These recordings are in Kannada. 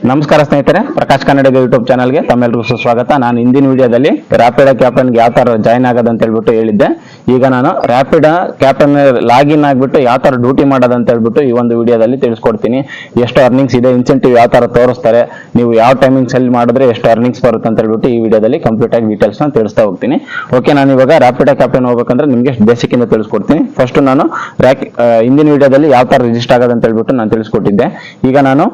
ನಮಸ್ಕಾರ ಸ್ನೇಹಿತರೆ, ಪ್ರಕಾಶ್ ಕನ್ನಡಿಗ ಯೂಟ್ಯೂಬ್ ಚಾನಲ್ಗೆ ತಮ್ಮೆಲ್ಲರಿಗೂ ಸುಸ್ವಾಗತ. ನಾನು ಹಿಂದಿನ ವಿಡಿಯೋದಲ್ಲಿ ರ್ಯಾಪಿಡ್ ಕ್ಯಾಪ್ಟನ್ಗೆ ಯಾವ ಥರ ಜಾಯ್ನ್ ಆಗೋದು ಅಂತ ಹೇಳ್ಬಿಟ್ಟು ಹೇಳಿದ್ದೆ. ಈಗ ನಾನು ರ್ಯಾಪಿಡ್ ಕ್ಯಾಪ್ಟನ್ ಲಾಗಿನ್ ಆಗಿಬಿಟ್ಟು ಯಾವ ಥರ ಡ್ಯೂಟಿ ಮಾಡೋದು ಅಂತ ಹೇಳ್ಬಿಟ್ಟು ಈ ಒಂದು ವಿಡಿಯೋದಲ್ಲಿ ತಿಳಿಸ್ಕೊಡ್ತೀನಿ. ಎಷ್ಟು ಅರ್ನಿಂಗ್ಸ್ ಇದೆ, ಇನ್ಸೆಂಟಿವ್ ಯಾವ ಥರ ತೋರಿಸ್ತಾರೆ, ನೀವು ಯಾವ ಟೈಮಿಂಗ್ಸ್ ಅಲ್ಲಿ ಮಾಡಿದ್ರೆ ಎಷ್ಟು ಅರ್ನಿಂಗ್ಸ್ ಬರುತ್ತೆ ಅಂತ ಹೇಳ್ಬಿಟ್ಟು ಈ ವಿಡಿಯೋದಲ್ಲಿ ಕಂಪ್ಲೀಟ್ ಆಗಿ ಡೀಟೇಲ್ಸ್ನ ತಿಳಿಸ್ತಾ ಹೋಗ್ತೀನಿ. ಓಕೆ, ನಾನು ಇವಾಗ ರ್ಯಾಪಿಡ್ ಕ್ಯಾಪ್ಟನ್ ಹೋಗ್ಬೇಕಂದ್ರೆ ನಿಮಗೆ ಬೇಸಿಕ್ ಇಂದ ತಿಳಿಸ್ಕೊಡ್ತೀನಿ. ಫಸ್ಟ್ ನಾನು ಹಿಂದಿನ ವಿಡಿಯೋದಲ್ಲಿ ಯಾವ ಥರ ರಿಜಿಸ್ಟರ್ ಆಗೋದು ಅಂತ ಹೇಳ್ಬಿಟ್ಟು ನಾನು ತಿಳಿಸ್ಕೊಟ್ಟಿದ್ದೆ. ಈಗ ನಾನು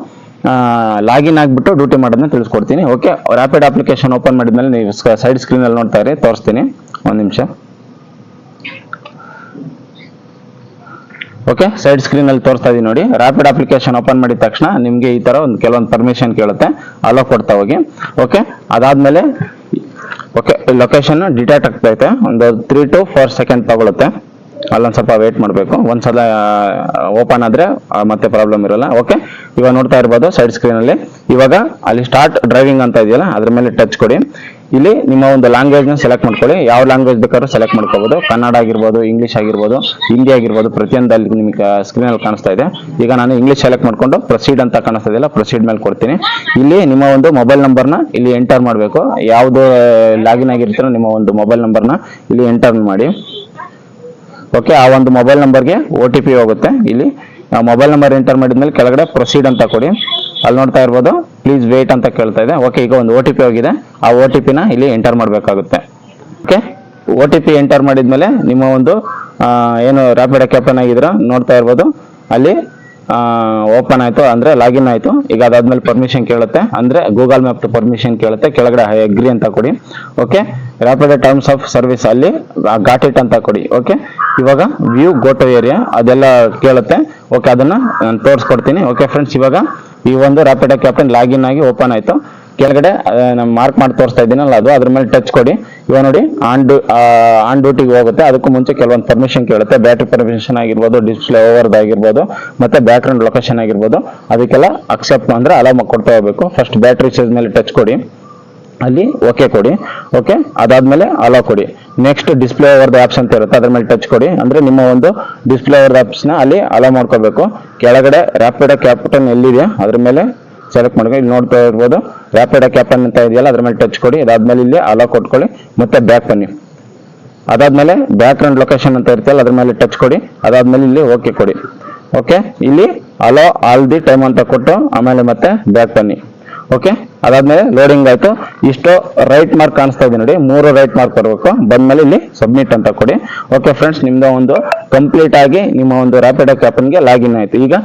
ಲಾಗಿನ್ ಆಗಿಬಿಟ್ಟು ಡ್ಯೂಟಿ ಮಾಡೋದನ್ನ ತಿಳಿಸ್ಕೊಡ್ತೀನಿ. ಓಕೆ, ರ್ಯಾಪಿಡ್ ಅಪ್ಲಿಕೇಶನ್ ಓಪನ್ ಮಾಡಿದ್ಮೇಲೆ ನೀವು ಸೈಡ್ ಸ್ಕ್ರೀನ್ ಅಲ್ಲಿ ನೋಡ್ತಾ ಇರಿ, ತೋರಿಸ್ತೀನಿ ಒಂದು ನಿಮಿಷ. ಓಕೆ, ಸೈಡ್ ಸ್ಕ್ರೀನ್ ಅಲ್ಲಿ ತೋರಿಸ್ತಾ ಇದೀನಿ ನೋಡಿ. ರ್ಯಾಪಿಡ್ ಅಪ್ಲಿಕೇಶನ್ ಓಪನ್ ಮಾಡಿದ ತಕ್ಷಣ ನಿಮಗೆ ಈ ತರ ಕೆಲವೊಂದು ಪರ್ಮಿಷನ್ ಕೇಳುತ್ತೆ, ಅಲೋ ಕೊಡ್ತಾ ಹೋಗಿ. ಓಕೆ, ಅದಾದ್ಮೇಲೆ ಓಕೆ ಲೊಕೇಶನ್ ಡಿಟೆಕ್ಟ್ ಆಗ್ತೈತೆ, ಒಂದು 3 to 4 ಸೆಕೆಂಡ್ ತಗೊಳುತ್ತೆ. ಅಲ್ಲೊಂದು ಸ್ವಲ್ಪ ವೇಟ್ ಮಾಡಬೇಕು. ಒಂದ್ಸಲ ಓಪನ್ ಆದ್ರೆ ಮತ್ತೆ ಪ್ರಾಬ್ಲಮ್ ಇರಲ್ಲ. ಓಕೆ, ಇವಾಗ ನೋಡ್ತಾ ಇರ್ಬೋದು ಸೈಡ್ ಸ್ಕ್ರೀನ್ ಅಲ್ಲಿ. ಇವಾಗ ಅಲ್ಲಿ ಸ್ಟಾರ್ಟ್ ಡ್ರೈವಿಂಗ್ ಅಂತ ಇದೆಯಲ್ಲ, ಅದ್ರ ಮೇಲೆ ಟಚ್ ಕೊಡಿ. ಇಲ್ಲಿ ನಿಮ್ಮ ಒಂದು ಲ್ಯಾಂಗ್ವೇಜ್ ನ ಸೆಲೆಕ್ಟ್ ಮಾಡ್ಕೊಳ್ಳಿ. ಯಾವ ಲ್ಯಾಂಗ್ವೇಜ್ ಬೇಕಾದ್ರೂ ಸೆಲೆಕ್ಟ್ ಮಾಡ್ಕೋಬಹುದು. ಕನ್ನಡ ಆಗಿರ್ಬೋದು, ಇಂಗ್ಲಿಷ್ ಆಗಿರ್ಬೋದು, ಹಿಂದಿ ಆಗಿರ್ಬೋದು, ಪ್ರತಿಯೊಂದು ಅಲ್ಲಿ ನಿಮಗೆ ಸ್ಕ್ರೀನ್ ಅಲ್ಲಿ ಕಾಣಿಸ್ತಾ ಇದೆ. ಈಗ ನಾನು ಇಂಗ್ಲಿಷ್ ಸೆಲೆಕ್ಟ್ ಮಾಡ್ಕೊಂಡು ಪ್ರೊಸೀಡ್ ಅಂತ ಕಾಣಿಸ್ತಾ ಇದೆಯಲ್ಲ, ಪ್ರೊಸೀಡ್ ಮೇಲೆ ಕೊಡ್ತೀನಿ. ಇಲ್ಲಿ ನಿಮ್ಮ ಒಂದು ಮೊಬೈಲ್ ನಂಬರ್ನ ಇಲ್ಲಿ ಎಂಟರ್ ಮಾಡಬೇಕು. ಯಾವುದು ಲಾಗಿನ್ ಆಗಿರ್ತೀರೋ ನಿಮ್ಮ ಒಂದು ಮೊಬೈಲ್ ನಂಬರ್ನ ಇಲ್ಲಿ ಎಂಟರ್ ಮಾಡಿ. ಓಕೆ, ಆ ಒಂದು ಮೊಬೈಲ್ ನಂಬರ್ಗೆ OTP ಹೋಗುತ್ತೆ. ಇಲ್ಲಿ ಮೊಬೈಲ್ ನಂಬರ್ ಎಂಟರ್ ಮಾಡಿದ್ಮೇಲೆ ಕೆಳಗಡೆ ಪ್ರೊಸೀಡ್ ಅಂತ ಕೊಡಿ. ಅಲ್ಲಿ ನೋಡ್ತಾ ಇರ್ಬೋದು ಪ್ಲೀಸ್ ವೇಟ್ ಅಂತ ಕೇಳ್ತಾ ಇದೆ. ಓಕೆ, ಈಗ ಒಂದು OTP ಹೋಗಿದೆ. ಆ OTPನ ಇಲ್ಲಿ ಎಂಟರ್ ಮಾಡಬೇಕಾಗುತ್ತೆ. ಓಕೆ, OTP ಎಂಟರ್ ಮಾಡಿದ್ಮೇಲೆ ನಿಮ್ಮ ಒಂದು ಏನು ರ್ಯಾಪಿಡ್ ಕ್ಯಾಪ್ಟನ್ ಆಗಿದ್ದೀರಾ ನೋಡ್ತಾ ಇರ್ಬೋದು, ಅಲ್ಲಿ ಓಪನ್ ಆಯ್ತು ಅಂದ್ರೆ ಲಾಗಿನ್ ಆಯ್ತು. ಈಗ ಅದಾದ್ಮೇಲೆ ಪರ್ಮಿಷನ್ ಕೇಳುತ್ತೆ, ಅಂದ್ರೆ ಗೂಗಲ್ ಮ್ಯಾಪ್ ಪರ್ಮಿಷನ್ ಕೇಳುತ್ತೆ. ಕೆಳಗಡೆ ಅಗ್ರಿ ಅಂತ ಕೊಡಿ. Okay, rapid terms of service ಅಲ್ಲಿ ಗಾಟ್ ಇಟ್ ಅಂತ ಕೊಡಿ. ಓಕೆ, ಇವಾಗ ವ್ಯೂ ಗೋ ಟು ಏರಿಯಾ ಅದೆಲ್ಲ ಕೇಳುತ್ತೆ. ಓಕೆ, ಅದನ್ನ ನಾನು ತೋರಿಸ್ಕೊಡ್ತೀನಿ. ಓಕೆ ಫ್ರೆಂಡ್ಸ್, ಇವಾಗ ಈ ಒಂದು ರ್ಯಾಪಿಡ್ ಕ್ಯಾಪ್ಟನ್ ಲಾಗಿನ್ ಆಗಿ ಓಪನ್ ಆಯ್ತು. ಕೆಳಗಡೆ ನಾನು ಮಾರ್ಕ್ ಮಾಡಿ ತೋರಿಸ್ತಾ ಇದ್ದೀನಲ್ಲ, ಅದು ಅದ್ರ ಮೇಲೆ ಟಚ್ ಕೊಡಿ. ಇವಾಗ ನೋಡಿ ಆನ್ ಡ್ಯೂಟಿಗೆ ಹೋಗುತ್ತೆ. ಅದಕ್ಕೂ ಮುಂಚೆ ಕೆಲವೊಂದು ಪರ್ಮಿಷನ್ ಕೇಳುತ್ತೆ. ಬ್ಯಾಟ್ರಿ ಪರ್ಮಿಷನ್ ಆಗಿರ್ಬೋದು, ಡಿಸ್ಪ್ಲೇ ಓವರ್ದು ಆಗಿರ್ಬೋದು, ಮತ್ತೆ ಬ್ಯಾಕ್ ಗ್ರೌಂಡ್ ಲೊಕೇಶನ್ ಆಗಿರ್ಬೋದು. ಅದಕ್ಕೆಲ್ಲ ಅಕ್ಸೆಪ್ಟ್ ಅಂದ್ರೆ ಅಲೋ ಕೊಡ್ತಾ ಹೋಗ್ಬೇಕು. ಫಸ್ಟ್ ಬ್ಯಾಟ್ರಿ ಚಾರ್ಜ್ ಮೇಲೆ ಟಚ್ ಕೊಡಿ, ಅಲ್ಲಿ ಓಕೆ ಕೊಡಿ. ಓಕೆ, ಅದಾದ್ಮೇಲೆ ಅಲೋ ಕೊಡಿ. ನೆಕ್ಸ್ಟ್ ಡಿಸ್ಪ್ಲೇ ಓವರ್ ಆಪ್ಸ್ ಅಂತ ಇರುತ್ತೆ, ಅದ್ರ ಮೇಲೆ ಟಚ್ ಕೊಡಿ. ಅಂದ್ರೆ ನಿಮ್ಮ ಒಂದು ಡಿಸ್ಪ್ಲೇ ಓವರ್ ಆಪ್ಸ್ ನ ಅಲ್ಲಿ ಅಲೋ ಮಾಡ್ಕೋಬೇಕು. ಕೆಳಗಡೆ ರ್ಯಾಪಿಡ್ ಕ್ಯಾಪ್ಟನ್ ಎಲ್ಲಿದೆಯಾ ಅದ್ರ ಮೇಲೆ ಸೆಲೆಕ್ಟ್ ಮಾಡ್ಕೊಂಡು ಇಲ್ಲಿ ನೋಡ್ತಾ ಇರ್ಬೋದು ರ್ಯಾಪಿಡ್ ಕ್ಯಾಪ್ಟನ್ ಅಂತ ಇದೆಯಲ್ಲ, ಅದ್ರ ಮೇಲೆ ಟಚ್ ಕೊಡಿ. ಅದಾದ್ಮೇಲೆ ಇಲ್ಲಿ ಅಲೋ ಕೊಟ್ಕೊಳ್ಳಿ, ಮತ್ತೆ ಬ್ಯಾಕ್ ಬನ್ನಿ. ಅದಾದ್ಮೇಲೆ ಬ್ಯಾಕ್ ಗ್ರೌಂಡ್ ಲೊಕೇಶನ್ ಅಂತ ಇರ್ತೀಯಲ್ಲ, ಅದ್ರ ಮೇಲೆ ಟಚ್ ಕೊಡಿ. ಅದಾದ್ಮೇಲೆ ಇಲ್ಲಿ ಓಕೆ ಕೊಡಿ. ಓಕೆ, ಇಲ್ಲಿ ಅಲೋ ಆಲ್ ದಿ ಟೈಮ್ ಅಂತ ಕೊಟ್ಟು ಆಮೇಲೆ ಮತ್ತೆ ಬ್ಯಾಕ್ ಬನ್ನಿ. ಓಕೆ, ಅದಾದ್ಮೇಲೆ ಲೋಡಿಂಗ್ ಆಯ್ತು. ಇಷ್ಟು ರೈಟ್ ಮಾರ್ಕ್ ಕಾಣಿಸ್ತಾ ಇದೆ ನೋಡಿ, 3 ರೈಟ್ ಮಾರ್ಕ್ ಬರಬೇಕು. ಬಂದ್ಮೇಲೆ ಇಲ್ಲಿ ಸಬ್ಮಿಟ್ ಅಂತ ಕೊಡಿ. ಓಕೆ ಫ್ರೆಂಡ್ಸ್, ನಿಮ್ದು ಒಂದು ಕಂಪ್ಲೀಟ್ ಆಗಿ ನಿಮ್ಮ ಒಂದು ರ್ಯಾಪಿಡ್ ಕ್ಯಾಪ್ಟನ್ಗೆ ಲಾಗಿನ್ ಆಯ್ತು. ಈಗ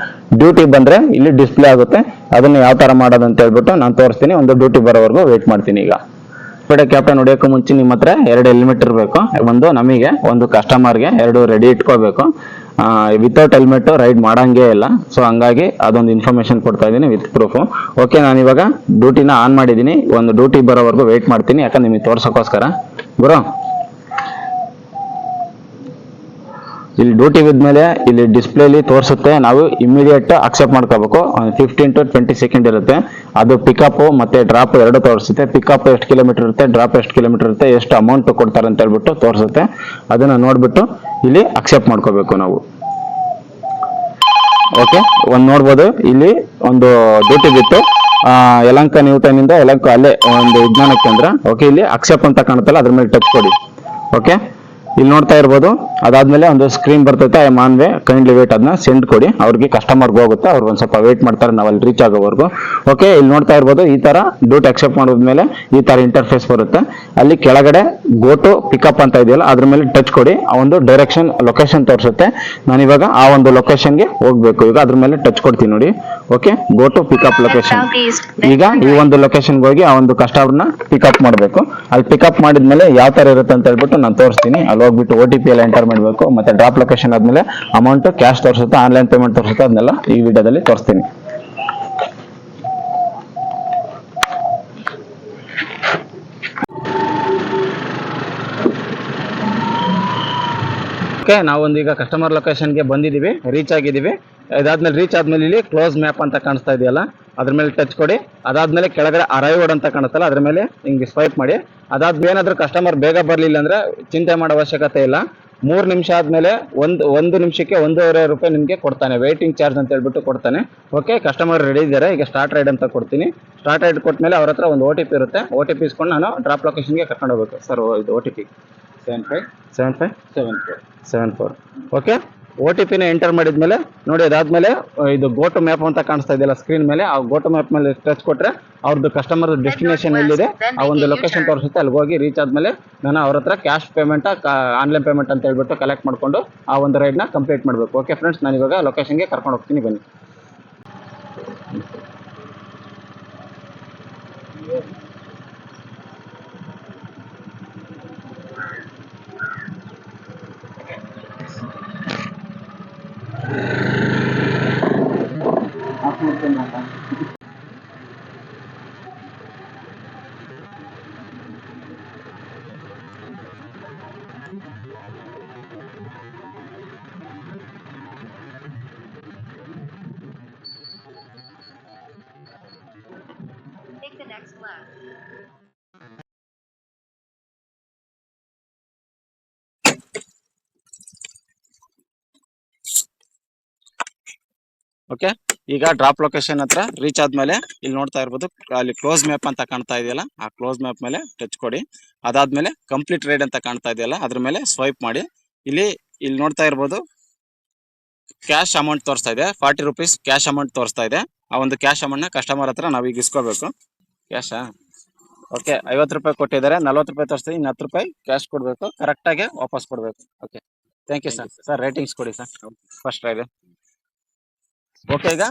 ಡ್ಯೂಟಿ ಬಂದ್ರೆ ಇಲ್ಲಿ ಡಿಸ್ಪ್ಲೇ ಆಗುತ್ತೆ. ಅದನ್ನ ಯಾವ ತರ ಮಾಡೋದು ಅಂತ ಹೇಳ್ಬಿಟ್ಟು ನಾನು ತೋರಿಸ್ತೀನಿ. ಒಂದು ಡ್ಯೂಟಿ ಬರೋವರೆಗೂ ವೇಟ್ ಮಾಡ್ತೀನಿ. ಈಗ ರ್ಯಾಪಿಡ್ ಕ್ಯಾಪ್ಟನ್ ಹೊಡಿಯೋಕೆ ಮುಂಚೆ ನಿಮ್ಮ ಹತ್ರ 2 ಹೆಲ್ಮೆಟ್ ಇರಬೇಕು. ಒಂದು ನಮಗೆ, ಒಂದು ಕಸ್ಟಮರ್ಗೆ, 2 ರೆಡಿ ಇಟ್ಕೋಬೇಕು. ವಿತೌಟ್ ಹೆಲ್ಮೆಟ್ ರೈಡ್ ಮಾಡಂಗೇ ಇಲ್ಲ. ಸೊ ಹಂಗಾಗಿ ಅದೊಂದು ಇನ್ಫಾರ್ಮೇಶನ್ ಕೊಡ್ತಾ ಇದ್ದೀನಿ ವಿತ್ ಪ್ರೂಫ್. ಓಕೆ, ನಾನು ಇವಾಗ ಡ್ಯೂಟಿನ ಆನ್ ಮಾಡಿದ್ದೀನಿ. ಒಂದು ಡ್ಯೂಟಿ ಬರೋವರೆಗೂ ವೇಟ್ ಮಾಡ್ತೀನಿ, ಯಾಕಂದ್ರೆ ನಿಮಗೆ ತೋರ್ಸೋಕ್ಕೋಸ್ಕರ. ಗುರು, ಇಲ್ಲಿ ಡ್ಯೂಟಿ ಬಿದ್ಮೇಲೆ ಇಲ್ಲಿ ಡಿಸ್ಪ್ಲೇಲಿ ತೋರಿಸುತ್ತೆ. ನಾವು ಇಮಿಡಿಯೇಟ್ ಅಕ್ಸೆಪ್ಟ್ ಮಾಡ್ಕೋಬೇಕು. 15 to 20 ಸೆಕೆಂಡ್ ಇರುತ್ತೆ. ಅದು ಪಿಕಪ್ ಮತ್ತೆ ಡ್ರಾಪ್ ಎರಡು ತೋರಿಸುತ್ತೆ. ಪಿಕಪ್ ಎಷ್ಟು ಕಿಲೋಮೀಟರ್ ಇರುತ್ತೆ, ಡ್ರಾಪ್ ಎಷ್ಟು ಕಿಲೋಮೀಟರ್ ಇರುತ್ತೆ, ಎಷ್ಟು ಅಮೌಂಟ್ ಕೊಡ್ತಾರೆ ಅಂತ ಹೇಳ್ಬಿಟ್ಟು ತೋರಿಸುತ್ತೆ. ಅದನ್ನ ನೋಡ್ಬಿಟ್ಟು ಇಲ್ಲಿ ಅಕ್ಸೆಪ್ಟ್ ಮಾಡ್ಕೋಬೇಕು ನಾವು. ಓಕೆ, ಒಂದು ನೋಡ್ಬೋದು ಇಲ್ಲಿ ಒಂದು ಡ್ಯೂಟಿ ಬಿತ್ತು, ಯಲಹಂಕ ನ್ಯೂಟನ್ ಇಂದ ಯಲಹಂಕ ಅಲ್ಲೇ ಒಂದು ವಿಜ್ಞಾನ ಕೇಂದ್ರ. ಓಕೆ, ಇಲ್ಲಿ ಅಕ್ಸೆಪ್ಟ್ ಅಂತ ಕಾಣುತ್ತಲ್ಲ, ಅದ್ರ ಮೇಲೆ ಟಚ್ ಕೊಡಿ. ಓಕೆ, ಇಲ್ಲಿ ನೋಡ್ತಾ ಇರ್ಬೋದು. ಅದಾದ್ಮೇಲೆ ಒಂದು ಸ್ಕ್ರೀನ್ ಬರ್ತೈತೆ, I on way, kindly wait, ಅದನ್ನ ಸೆಂಡ್ ಕೊಡಿ. ಅವ್ರಿಗೆ ಕಸ್ಟಮರ್ಗೆ ಹೋಗುತ್ತೆ, ಅವ್ರು ಒಂದ್ ಸ್ವಲ್ಪ ವೇಟ್ ಮಾಡ್ತಾರೆ ನಾವು ಅಲ್ಲಿ ರೀಚ್ ಆಗೋವರೆಗೂ. ಓಕೆ, ಇಲ್ಲಿ ನೋಡ್ತಾ ಇರ್ಬೋದು ಈ ತರ ಡ್ಯೂಟಿ ಅಕ್ಸೆಪ್ಟ್ ಮಾಡಿದ್ಮೇಲೆ ಈ ತರ ಇಂಟರ್ಫೇಸ್ ಬರುತ್ತೆ. ಅಲ್ಲಿ ಕೆಳಗಡೆ ಗೋ ಟು ಪಿಕಪ್ ಅಂತ ಇದೆಯಲ್ಲ, ಅದ್ರ ಮೇಲೆ ಟಚ್ ಕೊಡಿ. ಆ ಒಂದು ಡೈರೆಕ್ಷನ್ ಲೊಕೇಶನ್ ತೋರಿಸುತ್ತೆ. ನಾನು ಇವಾಗ ಆ ಒಂದು ಲೊಕೇಶನ್ಗೆ ಹೋಗ್ಬೇಕು. ಈಗ ಅದ್ರ ಮೇಲೆ ಟಚ್ ಕೊಡ್ತೀನಿ ನೋಡಿ. Okay, go to pickup location. ಈಗ ಈ ಒಂದು ಲೊಕೇಶನ್ಗೆ ಹೋಗಿ ಆ ಒಂದು ಕಸ್ಟಮರ್ನ ಪಿಕಪ್ ಮಾಡಬೇಕು. ಅಲ್ಲಿ ಪಿಕಪ್ ಮಾಡಿದ್ಮೇಲೆ ಯಾವ ತರ ಇರುತ್ತೆ ಅಂತ ಹೇಳ್ಬಿಟ್ಟು ನಾನು ತೋರಿಸ್ತೀನಿ. ಅಲ್ಲಿ ಹೋಗ್ಬಿಟ್ಟು OTP ಎಲ್ಲ ಎಂಟರ್ ಮಾಡಬೇಕು. ಮತ್ತೆ ಡ್ರಾಪ್ ಲೊಕೇಶನ್ ಆದ್ಮೇಲೆ ಅಮೌಂಟ್ ಕ್ಯಾಶ್ ತೋರಿಸುತ್ತೆ, ಆನ್ಲೈನ್ ಪೇಮೆಂಟ್ ತೋರಿಸುತ್ತೆ. ಅದನ್ನೆಲ್ಲ ಈ ವಿಡಿಯೋದಲ್ಲಿ ತೋರಿಸ್ತೀನಿ. ಓಕೆ, ನಾವೊಂದು ಈಗ ಕಸ್ಟಮರ್ ಲೊಕೇಶನ್ಗೆ ಬಂದಿದ್ದೀವಿ, ರೀಚ್ ಆಗಿದ್ದೀವಿ. ಇದಾದ್ಮೇಲೆ ರೀಚ್ ಆದ್ಮೇಲೆ ಇಲ್ಲಿ ಕ್ಲೋಸ್ ಮ್ಯಾಪ್ ಅಂತ ಕಾಣಿಸ್ತಾ ಇದೆಯಲ್ಲ, ಅದ್ರ ಮೇಲೆ ಟಚ್ ಕೊಡಿ. ಅದಾದ್ಮೇಲೆ ಕೆಳಗಡೆ ಅರೈವ್ಡ್ ಅಂತ ಕಾಣುತ್ತಲ್ಲ, ಅದ್ರ ಮೇಲೆ ಹಿಂಗೆ ಸ್ವೈಪ್ ಮಾಡಿ. ಅದಾದ್ಮೇಲೆ ಏನಾದ್ರೂ ಕಸ್ಟಮರ್ ಬೇಗ ಬರಲಿಲ್ಲ ಅಂದ್ರೆ ಚಿಂತೆ ಮಾಡೋ ಅವಶ್ಯಕತೆ ಇಲ್ಲ. 3 ನಿಮಿಷ ಆದ್ಮೇಲೆ ಒಂದು ನಿಮಿಷಕ್ಕೆ 1.5 ರೂಪಾಯಿ ನಿಮಗೆ ಕೊಡ್ತಾನೆ, ವೇಟಿಂಗ್ ಚಾರ್ಜ್ ಅಂತ ಹೇಳ್ಬಿಟ್ಟು ಕೊಡ್ತಾನೆ. ಓಕೆ, ಕಸ್ಟಮರ್ ರೆಡಿ ಇದ್ದಾರೆ. ಈಗ ಸ್ಟಾರ್ಟ್ ರೈಡ್ ಅಂತ ಕೊಡ್ತೀನಿ. ಸ್ಟಾರ್ಟ್ ರೈಡ್ ಕೊಟ್ಮೇಲೆ ಅವ್ರ ಹತ್ರ ಒಂದು OTP ಇರುತ್ತೆ. OTP ಇಸ್ಕೊಂಡು ನಾನು ಡ್ರಾಪ್ ಲೊಕೇಶನ್ಗೆ ಕರ್ಕೊಂಡು ಹೋಗ್ಬೇಕು. ಸರ್ ಇದು OTP 7574. ಓಕೆ, OTPನ ಎಂಟರ್ ಮಾಡಿದ್ಮೇಲೆ ನೋಡಿ, ಅದಾದ್ಮೇಲೆ ಇದು ಗೋ ಟು ಮ್ಯಾಪ್ ಅಂತ ಕಾಣಿಸ್ತಾ ಇದೆಯಲ್ಲ ಸ್ಕ್ರೀನ್ ಮೇಲೆ, ಆ ಗೋ ಟು ಮ್ಯಾಪ್ ಮೇಲೆ ಟಚ್ ಕೊಟ್ರೆ ಅವ್ರದ್ದು ಕಸ್ಟಮರ್ ಡೆಸ್ಟಿನೇಷನ್ ಎಲ್ಲಿದೆ ಆ ಒಂದು ಲೊಕೇಶನ್ ತೋರಿಸುತ್ತೆ. ಅಲ್ಲಿಗೆ ಹೋಗಿ ರೀಚ್ ಆದ್ಮೇಲೆ ನಾನು ಅವ್ರ ಹತ್ರ ಕ್ಯಾಶ್ ಪೇಮೆಂಟ್ ಆನ್ಲೈನ್ ಪೇಮೆಂಟ್ ಅಂತ ಹೇಳ್ಬಿಟ್ಟು ಕಲೆಕ್ಟ್ ಮಾಡ್ಕೊಂಡು ಆ ಒಂದು ರೈಡ್ನ ಕಂಪ್ಲೀಟ್ ಮಾಡಬೇಕು. ಓಕೆ ಫ್ರೆಂಡ್ಸ್, ನಾನು ಇವಾಗ ಲೊಕೇಶನ್ಗೆ ಕರ್ಕೊಂಡು ಹೋಗ್ತೀನಿ, ಬನ್ನಿ. Take the next left. Okay, ಈಗ ಡ್ರಾಪ್ ಲೊಕೇಶನ್ ಹತ್ರ ರೀಚ್ ಆದ್ಮೇಲೆ ಇಲ್ಲಿ ನೋಡ್ತಾ ಇರ್ಬೋದು, ಅಲ್ಲಿ ಕ್ಲೋಸ್ ಮ್ಯಾಪ್ ಅಂತ ಕಾಣ್ತಾ ಇದೆಯಲ್ಲ, ಆ ಕ್ಲೋಸ್ ಮ್ಯಾಪ್ ಮೇಲೆ ಟಚ್ ಕೊಡಿ. ಅದಾದ್ಮೇಲೆ ಕಂಪ್ಲೀಟ್ ರೈಡ್ ಅಂತ ಕಾಣ್ತಾ ಇದೆಯಲ್ಲ, ಅದ್ರ ಮೇಲೆ ಸ್ವೈಪ್ ಮಾಡಿ. ಇಲ್ಲಿ ನೋಡ್ತಾ ಇರ್ಬೋದು, ಕ್ಯಾಶ್ ಅಮೌಂಟ್ ತೋರಿಸ್ತಾ ಇದೆ, 40 ರೂಪೀಸ್ ಕ್ಯಾಶ್ ಅಮೌಂಟ್ ತೋರಿಸ್ತಾ ಇದೆ. ಆ ಒಂದು ಕ್ಯಾಶ್ ಅಮೌಂಟ್ ನ ಕಸ್ಟಮರ್ ಹತ್ರ ನಾವೀಗ ಇಸ್ಕೋಬೇಕು. ಕ್ಯಾಶಾ ಓಕೆ, 50 ರೂಪಾಯಿ ಕೊಟ್ಟಿದ್ದಾರೆ, 40 ರೂಪಾಯಿ ತೋರಿಸ್ತೀವಿ, ಇನ್ನು 10 ರೂಪಾಯಿ ಕ್ಯಾಶ್ ಕೊಡ್ಬೇಕು, ಕರೆಕ್ಟ್ ಆಗಿ ವಾಪಸ್ ಕೊಡ್ಬೇಕು. Okay, thank you sir. Ratings ಕೊಡಿ ಸರ್ ಫಸ್ಟ್ ರೈಡ್. ಓಕೆ, ಈಗ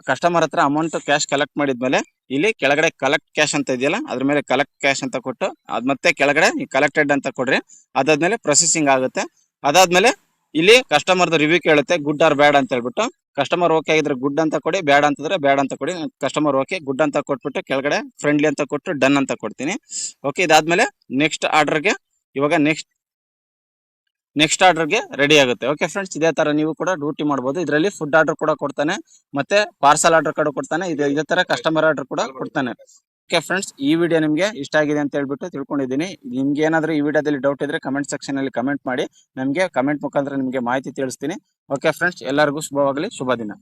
ಕಸ್ಟಮರ್ ಹತ್ರ ಅಮೌಂಟ್ ಕ್ಯಾಶ್ ಕಲೆಕ್ಟ್ ಮಾಡಿದ್ಮೇಲೆ ಇಲ್ಲಿ ಕೆಳಗಡೆ ಕಲೆಕ್ಟ್ ಕ್ಯಾಶ್ ಅಂತ ಇದೆಯಲ್ಲ, ಅದ್ರ ಮೇಲೆ ಕಲೆಕ್ಟ್ ಕ್ಯಾಶ್ ಅಂತ ಕೊಟ್ಟು ಅದ್ ಮತ್ತೆ ಕೆಳಗಡೆ ಕಲೆಕ್ಟೆಡ್ ಅಂತ ಕೊಡ್ರಿ. ಅದಾದ್ಮೇಲೆ ಪ್ರೊಸೆಸಿಂಗ್ ಆಗುತ್ತೆ. ಅದಾದ್ಮೇಲೆ ಇಲ್ಲಿ ಕಸ್ಟಮರ್ ರಿವ್ಯೂ ಕೇಳುತ್ತೆ, ಗುಡ್ ಆರ್ ಬ್ಯಾಡ್ ಅಂತ ಹೇಳ್ಬಿಟ್ಟು. ಕಸ್ಟಮರ್ ಓಕೆ ಆಗಿದ್ರೆ ಗುಡ್ ಅಂತ ಕೊಡಿ, ಬ್ಯಾಡ್ ಅಂತಂದ್ರೆ ಬ್ಯಾಡ್ ಅಂತ ಕೊಡಿ. ಕಸ್ಟಮರ್ ಓಕೆ ಗುಡ್ ಅಂತ ಕೊಟ್ಬಿಟ್ಟು ಕೆಳಗಡೆ ಫ್ರೆಂಡ್ಲಿ ಅಂತ ಕೊಟ್ಟು ಡನ್ ಅಂತ ಕೊಡ್ತೀನಿ. ಓಕೆ, ಇದಾದ್ಮೇಲೆ ನೆಕ್ಸ್ಟ್ ಆರ್ಡರ್ಗೆ ಇವಾಗ ನೆಕ್ಸ್ಟ್ ಆರ್ಡರ್ಗೆ ರೆಡಿ ಆಗುತ್ತೆ. ಓಕೆ ಫ್ರೆಂಡ್ಸ್, ಇದೇ ತರ ನೀವು ಕೂಡ ಡ್ಯೂಟಿ ಮಾಡಬಹುದು. ಇದರಲ್ಲಿ ಫುಡ್ ಆರ್ಡರ್ ಕೂಡ ಕೊಡ್ತಾನೆ, ಮತ್ತೆ ಪಾರ್ಸಲ್ ಆರ್ಡರ್ ಕೂಡ ಕೊಡ್ತಾನೆ, ಇದೇ ತರ ಕಸ್ಟಮರ್ ಆರ್ಡರ್ ಕೂಡ ಕೊಡ್ತಾನೆ. ಓಕೆ ಫ್ರೆಂಡ್ಸ್, ಈ ವಿಡಿಯೋ ನಿಮಗೆ ಇಷ್ಟ ಆಗಿದೆ ಅಂತ ಹೇಳ್ಬಿಟ್ಟು ತಿಳ್ಕೊಂಡಿದ್ದೀನಿ. ನಿಮ್ಗೆ ಏನಾದರೂ ಈ ವಿಡಿಯೋದಲ್ಲಿ ಡೌಟ್ ಇದ್ರೆ ಕಮೆಂಟ್ ಸೆಕ್ಷನ್ ಅಲ್ಲಿ ಕಮೆಂಟ್ ಮಾಡಿ, ನಮಗೆ ಕಮೆಂಟ್ ಮುಖಾಂತರ ನಿಮಗೆ ಮಾಹಿತಿ ತಿಳಿಸ್ತೀನಿ. ಓಕೆ ಫ್ರೆಂಡ್ಸ್, ಎಲ್ಲರಿಗೂ ಶುಭವಾಗಲಿ, ಶುಭ ದಿನ.